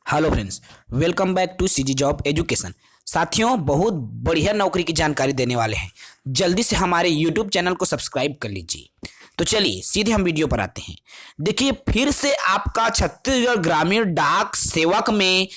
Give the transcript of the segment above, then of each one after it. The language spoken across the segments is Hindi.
Hello friends, welcome back to CG job education. साथियों, बहुत बढ़िया नौकरी की जानकारी देने वाले हैं। जल्दी से हमारे यूट्यूब चैनल को सब्सक्राइब कर लीजिए। तो चलिए सीधे हम वीडियो पर आते हैं। देखिए, फिर से आपका छत्तीसगढ़ ग्रामीण डाक सेवक में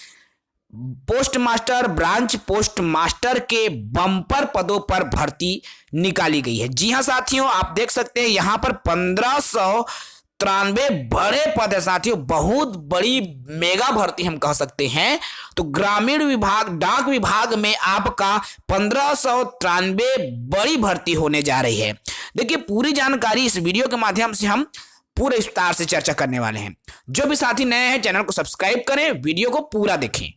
post master, branch post master के बम्पर पदों पर भर्ती निकाली गई है। जी हाँ साथियों, आप देख सकते हैं यहाँ पर 1593 बड़े पद है साथियों। बहुत बड़ी मेगा भर्ती हम कह सकते हैं। तो ग्रामीण विभाग, डाक विभाग में आपका 1593 बड़ी भर्ती होने जा रही है। देखिए, पूरी जानकारी इस वीडियो के माध्यम से हम पूरे विस्तार से चर्चा करने वाले हैं। जो भी साथी नए हैं, चैनल को सब्सक्राइब करें, वीडियो को पूरा देखें।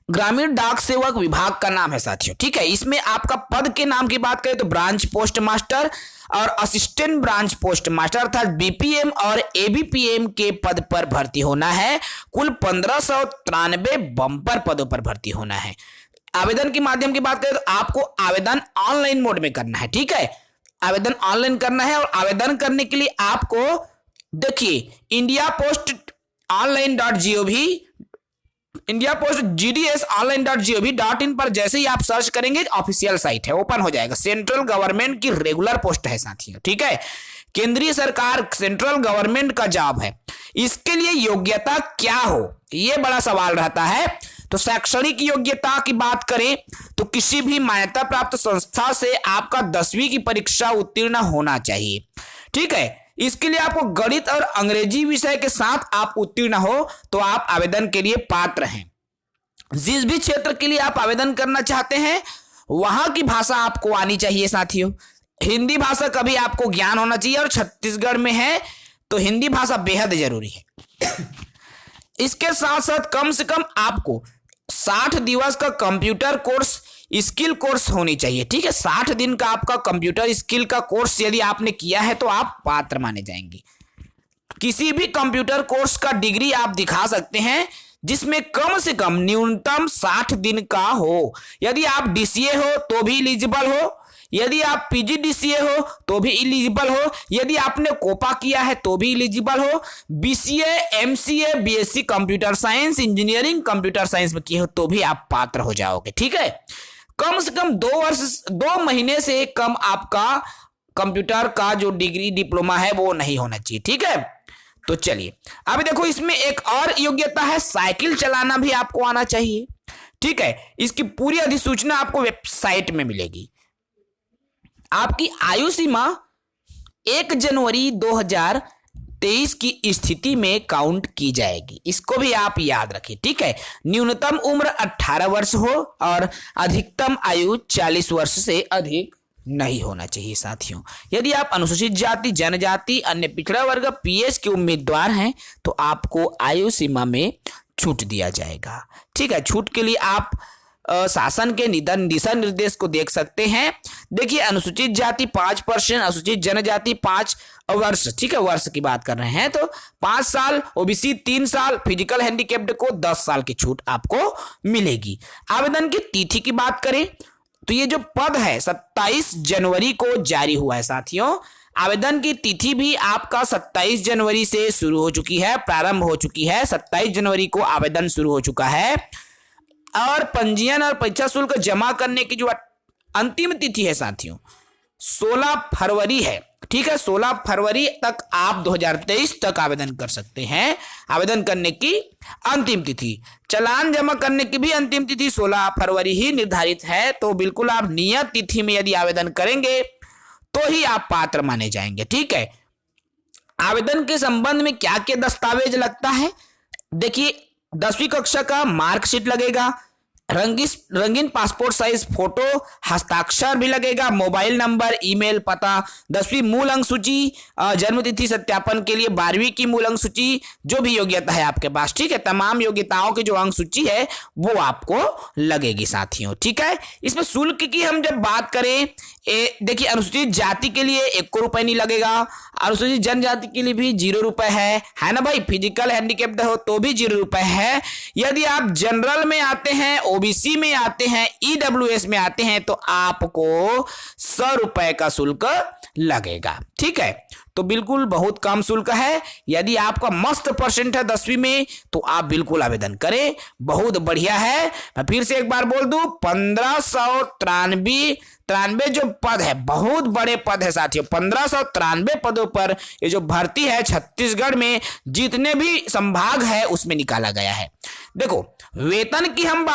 ग्रामीण डाक सेवक विभाग का नाम है साथियों, ठीक है। इसमें आपका पद के नाम की बात करें तो ब्रांच पोस्ट मास्टर और असिस्टेंट ब्रांच पोस्ट मास्टर अर्थात बीपीएम और एबीपीएम के पद पर भर्ती होना है। कुल 1593 बम्पर पदों पर भर्ती होना है। आवेदन के माध्यम की बात करें तो आपको आवेदन ऑनलाइन मोड में करना है, ठीक है। आवेदन ऑनलाइन करना है और आवेदन करने के लिए आपको देखिए indiapost.gds.online.gov.in पर जैसे ही आप सर्च करेंगे ऑफिशियल साइट है, ओपन हो जाएगा। सेंट्रल गवर्नमेंट की रेगुलर पोस्ट है साथियों, ठीक है। केंद्रीय सरकार, सेंट्रल गवर्नमेंट का जॉब है। इसके लिए योग्यता क्या हो, यह बड़ा सवाल रहता है। तो शैक्षणिक योग्यता की बात करें तो किसी भी मान्यता प्राप्त संस्था से आपका 10वीं की परीक्षा उत्तीर्ण होना चाहिए, ठीक है। इसके लिए आपको गणित और अंग्रेजी विषय के साथ आप उत्तीर्ण हो तो आप आवेदन के लिए पात्र हैं। जिस भी क्षेत्र के लिए आप आवेदन करना चाहते हैं वहां की भाषा आपको आनी चाहिए साथियों। हिंदी भाषा का भी आपको ज्ञान होना चाहिए और छत्तीसगढ़ में है तो हिंदी भाषा बेहद जरूरी है। इसके साथ साथ कम से कम आपको 60 दिवस का कंप्यूटर कोर्स, स्किल कोर्स होनी चाहिए, ठीक है। 60 दिन का आपका कंप्यूटर स्किल का कोर्स यदि आपने किया है तो आप पात्र माने जाएंगे। किसी भी कंप्यूटर कोर्स का डिग्री आप दिखा सकते हैं जिसमें कम से कम न्यूनतम 60 दिन का हो। यदि आप डीसीए हो तो भी एलिजिबल हो, यदि आप पीजीडीसीए हो तो भी एलिजिबल हो, यदि आपने कोपा किया है तो भी एलिजिबल हो, BCA, MCA, BSc computer science, engineering computer science में किए हो तो भी आप पात्र हो जाओगे, ठीक है। कम से कम 2 महीने से कम आपका कंप्यूटर का जो डिग्री डिप्लोमा है वो नहीं होना चाहिए, ठीक है। तो चलिए अब देखो, इसमें एक और योग्यता है, साइकिल चलाना भी आपको आना चाहिए, ठीक है। इसकी पूरी अधिसूचना आपको वेबसाइट में मिलेगी। आपकी आयु सीमा 1 जनवरी 2023 की स्थिति में काउंट की जाएगी। इसको भी आप याद रखिए, ठीक है। न्यूनतम उम्र 18 वर्ष हो और अधिकतम आयु 40 वर्ष से अधिक नहीं होना चाहिए साथियों। यदि आप अनुसूचित जाति, जनजाति, अन्य पिछड़ा वर्ग, पीएस के उम्मीदवार हैं तो आपको आयु सीमा में छूट दिया जाएगा, ठीक है। छूट के लिए आप शासन के दिशा निर्देश को देख सकते हैं। देखिए, अनुसूचित जाति 5%, अनुसूचित जनजाति 5 वर्ष, ठीक है, वर्ष की बात कर रहे हैं तो 5 साल, ओबीसी 3 साल, फिजिकल हैंडीकैप्ड को 10 साल की छूट आपको मिलेगी। आवेदन की तिथि की बात करें तो ये जो पद है 27 जनवरी को जारी हुआ है साथियों। आवेदन की तिथि भी आपका 27 जनवरी से शुरू हो चुकी है, प्रारंभ हो चुकी है। 27 जनवरी को आवेदन शुरू हो चुका है और पंजीयन और परीक्षा शुल्क जमा करने की जो अंतिम तिथि है साथियों 16 फरवरी है, ठीक है। 16 फरवरी तक आप 2023 तक आवेदन कर सकते हैं। आवेदन करने की अंतिम तिथि, चालान जमा करने की भी अंतिम तिथि 16 फरवरी ही निर्धारित है। तो बिल्कुल आप नियत तिथि में यदि आवेदन करेंगे तो ही आप पात्र माने जाएंगे, ठीक है। आवेदन के संबंध में क्या क्या दस्तावेज लगता है, देखिए 10वीं कक्षा का मार्कशीट लगेगा, रंगीन पासपोर्ट साइज फोटो, हस्ताक्षर भी लगेगा, मोबाइल नंबर, ईमेल पता, 10वीं मूल अंक सूची, जन्मतिथि सत्यापन के लिए 12वीं की मूल अंक सूची, जो भी योग्यता है आपके पास, ठीक है। तमाम योग्यताओं की जो अंक सूची है वो आपको लगेगी साथियों, ठीक है। इसमें शुल्क की हम जब बात करें, देखिए अनुसूचित जाति के लिए 1 रुपए नहीं लगेगा, अनुसूचित जनजाति के लिए भी 0 रुपए है ना भाई। फिजिकल हैंडीकैप्ड हो तो भी 0 रुपए है। यदि आप जनरल में आते हैं, ओबीसी में आते हैं, ईडब्ल्यूएस में आते हैं तो आपको 100 रुपए का शुल्क लगेगा, ठीक है। तो बिल्कुल बहुत कम शुल्क है। यदि आपका मस्त परसेंट है 10वीं में तो आप बिल्कुल आवेदन करें, बहुत बढ़िया है। मैं फिर से एक बार बोल दूं, 1593 जो पद है, बहुत बड़े पद है साथियों। 1593 पदों पर ये जो भर्ती है छत्तीसगढ़ में जितने भी संभाग है उसमें निकाला गया है। देखो वेतन की हम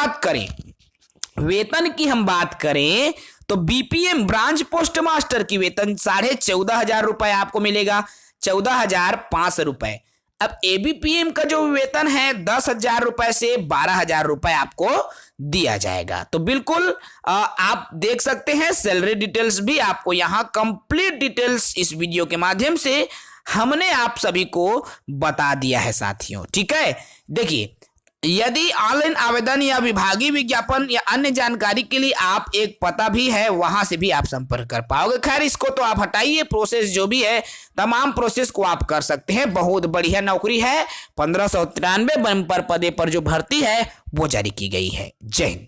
बात करें तो बीपीएम ब्रांच पोस्ट मास्टर की वेतन 14,500 रुपए आपको मिलेगा, 14,500 रुपए। अब एबीपीएम का जो वेतन है 10,000 रुपए से 12,000 रुपए आपको दिया जाएगा। तो बिल्कुल आप देख सकते हैं सैलरी डिटेल्स भी आपको यहाँ कंप्लीट डिटेल्स इस वीडियो के माध्यम से हमने आप सभी को बता दिया है साथियों, ठीक है। देखिए यदि ऑनलाइन आवेदन या विभागीय विज्ञापन या अन्य जानकारी के लिए आप एक पता भी है वहां से भी आप संपर्क कर पाओगे। खैर इसको तो आप हटाइए, प्रोसेस जो भी है तमाम प्रोसेस को आप कर सकते हैं। बहुत बढ़िया नौकरी है, 1593 पर पदे पर जो भर्ती है वो जारी की गई है। जय हिंद।